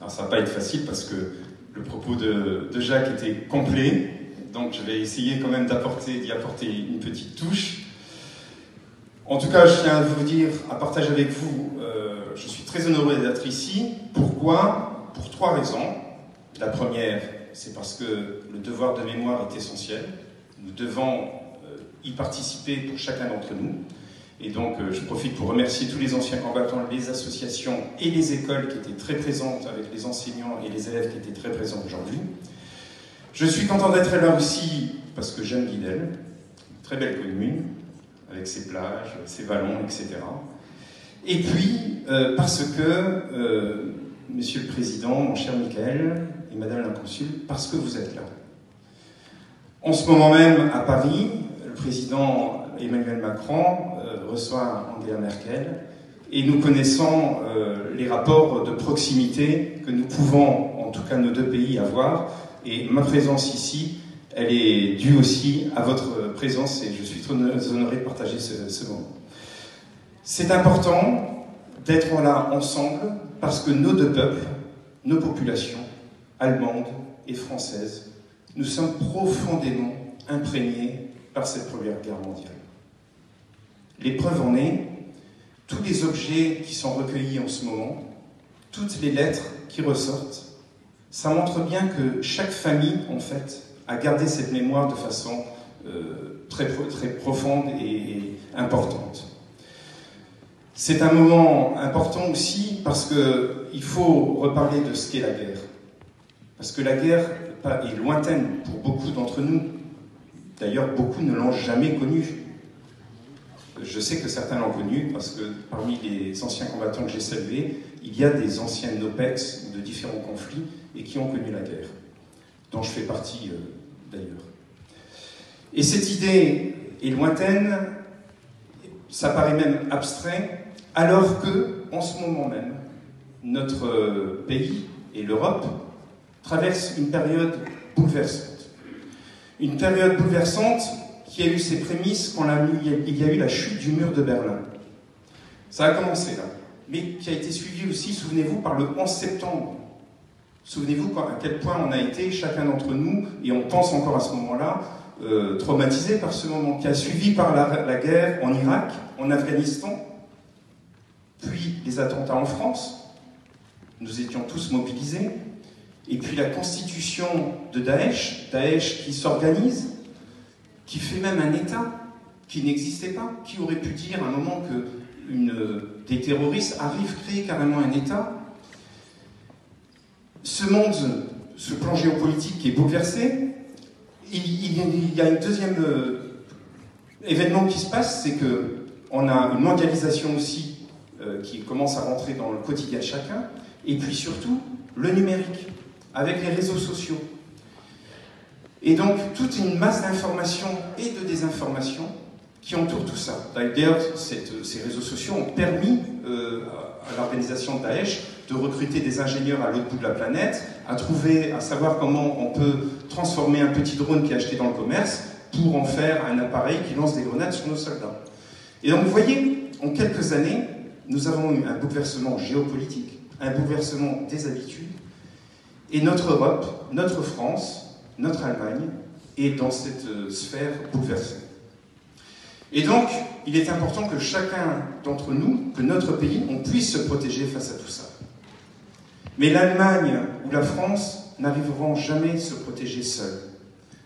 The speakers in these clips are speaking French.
Alors ça va pas être facile parce que le propos de Jacques était complet, donc je vais essayer quand même d'y apporter une petite touche. En tout cas, je tiens à vous dire, à partager avec vous, je suis très honoré d'être ici. Pourquoi? Pour 3 raisons. La première, c'est parce que le devoir de mémoire est essentiel. Nous devons y participer pour chacun d'entre nous. Et donc, je profite pour remercier tous les anciens combattants, les associations et les écoles qui étaient très présentes, avec les enseignants et les élèves qui étaient très présents aujourd'hui. Je suis content d'être là aussi parce que j'aime Guidel, une très belle commune, avec ses plages, ses vallons, etc. Et puis, parce que, Monsieur le Président, mon cher Michael et Madame la Consul, parce que vous êtes là. En ce moment même, à Paris, le Président Emmanuel Macron reçoit Angela Merkel, et nous connaissons les rapports de proximité que nous pouvons, en tout cas nos 2 pays, avoir, et ma présence ici, elle est due aussi à votre présence, et je suis très honoré de partager ce moment. C'est important d'être là ensemble, parce que nos 2 peuples, nos populations, allemandes et françaises, nous sommes profondément imprégnés par cette Première Guerre mondiale. L'épreuve en est, tous les objets qui sont recueillis en ce moment, toutes les lettres qui ressortent, ça montre bien que chaque famille, en fait, a gardé cette mémoire de façon très profonde et importante. C'est un moment important aussi parce qu'il faut reparler de ce qu'est la guerre. Parce que la guerre est lointaine pour beaucoup d'entre nous. D'ailleurs, beaucoup ne l'ont jamais connue. Je sais que certains l'ont connue parce que parmi les anciens combattants que j'ai salués, il y a des anciens NOPEX de différents conflits et qui ont connu la guerre, dont je fais partie d'ailleurs. Et cette idée est lointaine, ça paraît même abstrait, alors que, en ce moment même, notre pays et l'Europe traversent une période bouleversante. Une période bouleversante qui a eu ses prémices quand il y a eu la chute du mur de Berlin. Ça a commencé là, mais qui a été suivi aussi, souvenez-vous, par le 11 septembre. Souvenez-vous à quel point on a été, chacun d'entre nous, et on pense encore à ce moment-là, traumatisés par ce moment, qui a suivi par la guerre en Irak, en Afghanistan, puis les attentats en France. Nous étions tous mobilisés. Et puis la constitution de Daesh qui s'organise, qui fait même un État qui n'existait pas, qui aurait pu dire à un moment que des terroristes arrivent créer carrément un État. Ce monde, ce plan géopolitique qui est bouleversé, il y a un deuxième événement qui se passe, c'est qu'on a une mondialisation aussi qui commence à rentrer dans le quotidien de chacun, et puis surtout le numérique, avec les réseaux sociaux. Et donc, toute une masse d'informations et de désinformations qui entourent tout ça. D'ailleurs, ces réseaux sociaux ont permis à l'organisation de Daesh de recruter des ingénieurs à l'autre bout de la planète, à savoir comment on peut transformer un petit drone qui est acheté dans le commerce pour en faire un appareil qui lance des grenades sur nos soldats. Et donc, vous voyez, en quelques années, nous avons eu un bouleversement géopolitique, un bouleversement des habitudes, et notre Europe, notre France, notre Allemagne est dans cette sphère bouleversée. Et donc, il est important que chacun d'entre nous, que notre pays, on puisse se protéger face à tout ça. Mais l'Allemagne ou la France n'arriveront jamais à se protéger seuls.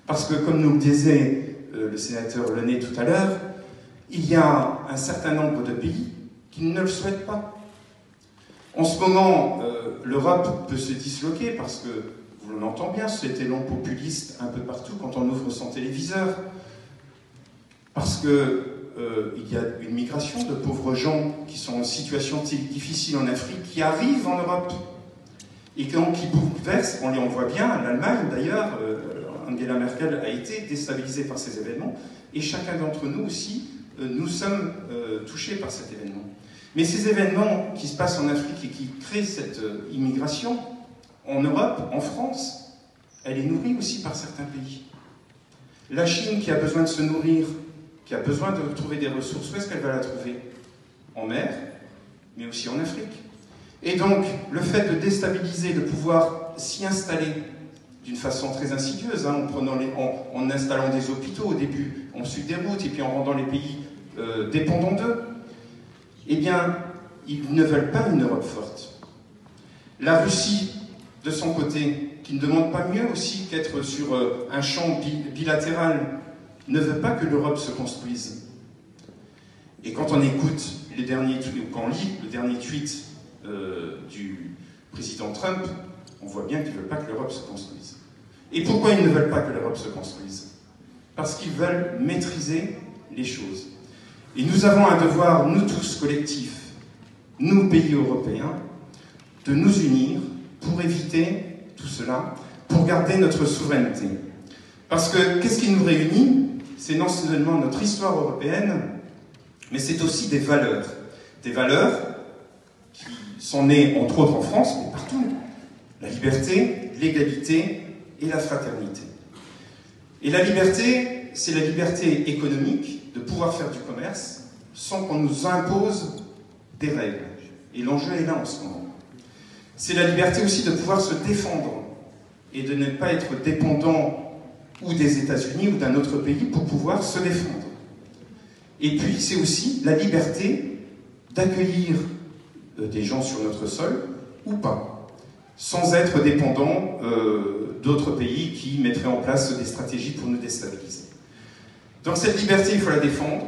Parce que, comme nous le disait le sénateur Lenné tout à l'heure, il y a un certain nombre de pays qui ne le souhaitent pas. En ce moment, l'Europe peut se disloquer parce que, vous l'entendez bien, cet élan populiste un peu partout quand on ouvre son téléviseur. Parce qu'il y a une migration de pauvres gens qui sont en situation difficile en Afrique, qui arrivent en Europe. Et donc qui bouleversent, on voit bien, l'Allemagne d'ailleurs, Angela Merkel a été déstabilisée par ces événements, et chacun d'entre nous aussi, nous sommes touchés par cet événement. Mais ces événements qui se passent en Afrique et qui créent cette immigration, en Europe, en France, elle est nourrie aussi par certains pays. La Chine qui a besoin de se nourrir, qui a besoin de trouver des ressources, où est-ce qu'elle va la trouver? En mer, mais aussi en Afrique. Et donc, le fait de déstabiliser, de pouvoir s'y installer d'une façon très insidieuse, hein, en installant des hôpitaux au début, ensuite des routes, et puis en rendant les pays dépendants d'eux, eh bien, ils ne veulent pas une Europe forte. La Russie, de son côté, qui ne demande pas mieux aussi qu'être sur un champ bilatéral, ne veut pas que l'Europe se construise. Et quand on écoute les derniers, quand on lit le dernier tweet du président Trump, on voit bien qu'ils ne veulent pas que l'Europe se construise. Et pourquoi ils ne veulent pas que l'Europe se construise? Parce qu'ils veulent maîtriser les choses. Et nous avons un devoir, nous tous collectifs, nous pays européens, de nous unir pour éviter tout cela, pour garder notre souveraineté. Parce que qu'est-ce qui nous réunit? C'est non seulement notre histoire européenne, mais c'est aussi des valeurs. Des valeurs qui sont nées, entre autres en France, mais partout. La liberté, l'égalité et la fraternité. Et la liberté, c'est la liberté économique de pouvoir faire du commerce sans qu'on nous impose des règles. Et l'enjeu est là en ce moment. C'est la liberté aussi de pouvoir se défendre et de ne pas être dépendant ou des États-Unis ou d'un autre pays pour pouvoir se défendre. Et puis, c'est aussi la liberté d'accueillir des gens sur notre sol ou pas, sans être dépendant d'autres pays qui mettraient en place des stratégies pour nous déstabiliser. Donc cette liberté, il faut la défendre.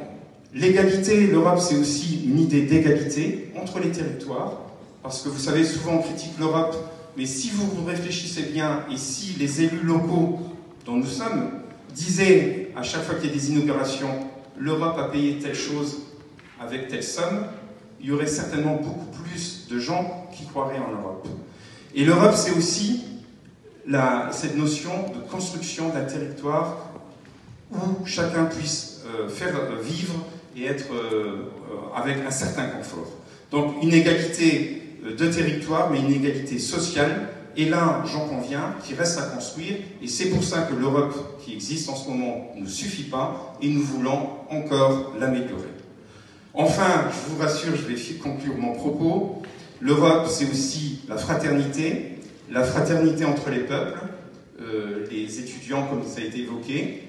L'égalité, l'Europe, c'est aussi une idée d'égalité entre les territoires, parce que vous savez, souvent on critique l'Europe, mais si vous réfléchissez bien, et si les élus locaux dont nous sommes disaient à chaque fois qu'il y a des inaugurations, l'Europe a payé telle chose avec telle somme, il y aurait certainement beaucoup plus de gens qui croiraient en l'Europe. Et l'Europe, c'est aussi cette notion de construction d'un territoire où chacun puisse faire vivre et être avec un certain confort. Donc une égalité de territoire, mais une égalité sociale, et là, j'en conviens, qui reste à construire, et c'est pour ça que l'Europe qui existe en ce moment ne suffit pas, et nous voulons encore l'améliorer. Enfin, je vous rassure, je vais conclure mon propos, l'Europe, c'est aussi la fraternité entre les peuples, les étudiants, comme ça a été évoqué,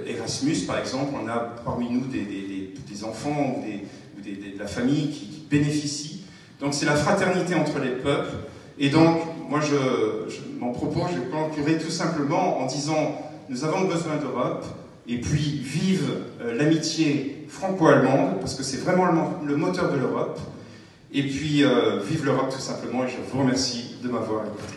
Erasmus, par exemple, on a parmi nous des enfants ou de la famille qui bénéficient. Donc c'est la fraternité entre les peuples. Et donc, moi, mon propos, je conclurai tout simplement en disant, nous avons besoin d'Europe, et puis vive l'amitié franco-allemande, parce que c'est vraiment le moteur de l'Europe. Et puis, vive l'Europe tout simplement, et je vous remercie de m'avoir écouté.